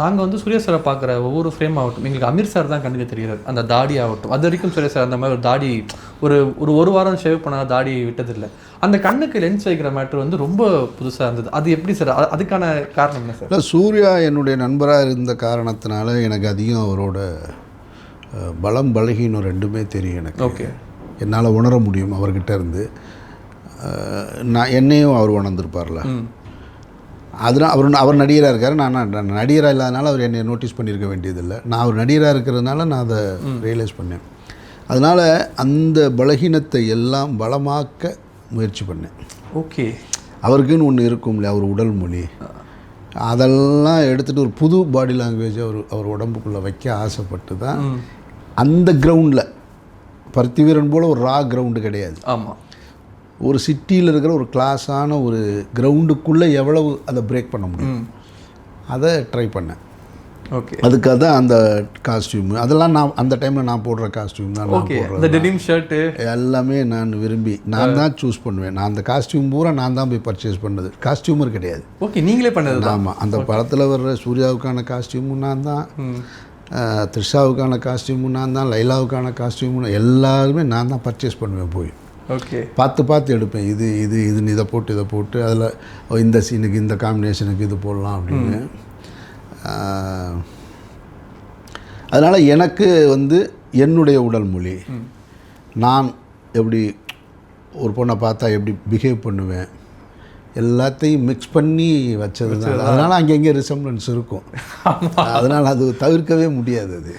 நாங்கள் வந்து சூர்யா சாரை பார்க்குற ஒவ்வொரு ஃப்ரேம் ஆகட்டும், எங்களுக்கு அமீர் சார் தான் கண்ணுக்கு தெரியாது. அந்த தாடி ஆகட்டும், அது வரைக்கும் சூர்யா சார் அந்த மாதிரி ஒரு தாடி ஒரு வாரம் ஷேவ் பண்ணாத தாடி விட்டதில்லை. அந்த கண்ணுக்கு லென்ஸ் வைக்கிற மேட்ரு வந்து ரொம்ப புதுசாக இருந்தது. அது எப்படி சார்? அதுக்கான காரணம் என்ன சார்? இல்லை, சூர்யா என்னுடைய நண்பராக இருந்த காரணத்தினால எனக்கு அதிகம் அவரோட பலம் பலகீனம் ரெண்டுமே தெரியும் எனக்கு. ஓகே, என்னால் உணர முடியும் அவர்கிட்ட இருந்து. என்னையும் அவர் உணர்ந்திருப்பார்ல. அதனால் அவர் நடிகராக இருக்கார், நான் நடிகராக இல்லாதனால அவர் என்னை நோட்டீஸ் பண்ணியிருக்க வேண்டியதில்லை. நான் அவர் நடிகராக இருக்கிறதுனால நான் அதை ரியலைஸ் பண்ணேன். அதனால் அந்த பலகீனத்தை எல்லாம் பலமாக்க முயற்சி பண்ணேன். ஓகே, அவருக்குன்னு ஒன்று இருக்கும் இல்லையா, அவர் உடல் மொழி, அதெல்லாம் எடுத்துகிட்டு ஒரு புது பாடி லாங்குவேஜ் அவர் உடம்புக்குள்ளே வைக்க ஆசைப்பட்டு தான் அந்த கிரவுண்டில். பருத்தி வீரன் போல் ஒரு ரா கிரவுண்டு கிடையாது. ஆமாம், ஒரு சிட்டியில் இருக்கிற ஒரு கிளாஸான ஒரு கிரவுண்டுக்குள்ளே எவ்வளவு அதை பிரேக் பண்ண முடியும் அதை ட்ரை பண்ணேன். ஓகே, அதுக்காக தான் அந்த காஸ்டியூம் அதெல்லாம் நான் அந்த டைமில் நான் போடுற காஸ்டியூம் தான். நான் போடுறேன் டெனிம் ஷர்ட்டு எல்லாமே நான் விரும்பி நான் தான் சூஸ் பண்ணுவேன். நான் அந்த காஸ்டியூம் பூரா நான் தான் போய் பர்ச்சேஸ் பண்ணது, காஸ்டியூமர் கிடையாது. ஓகே, நீங்களே பண்ணது? ஆமாம், அந்த படத்தில் வர்ற சூர்யாவுக்கான காஸ்டியூமும் நான் தான், த்ரிஷாவுக்கான காஸ்டியூமும் நான் தான், லைலாவுக்கான காஸ்டியூமும் எல்லாருமே நான் தான் பர்ச்சேஸ் பண்ணுவேன் போய். ஓகே, பார்த்து எடுப்பேன். இதுன்னு இதை போட்டு அதில் இந்த சீனுக்கு இந்த காம்பினேஷனுக்கு இது போடலாம் அப்படின்னு. அதனால் எனக்கு வந்து என்னுடைய உடல் மொழி, நான் எப்படி ஒரு பொண்ணை பார்த்தா எப்படி பிஹேவ் பண்ணுவேன், எல்லாத்தையும் மிக்ஸ் பண்ணி வச்சது தான். அதனால் அங்கங்கே ரிசம்பிளன்ஸ் இருக்கும். அதனால் அது தவிர்க்கவே முடியாது. அது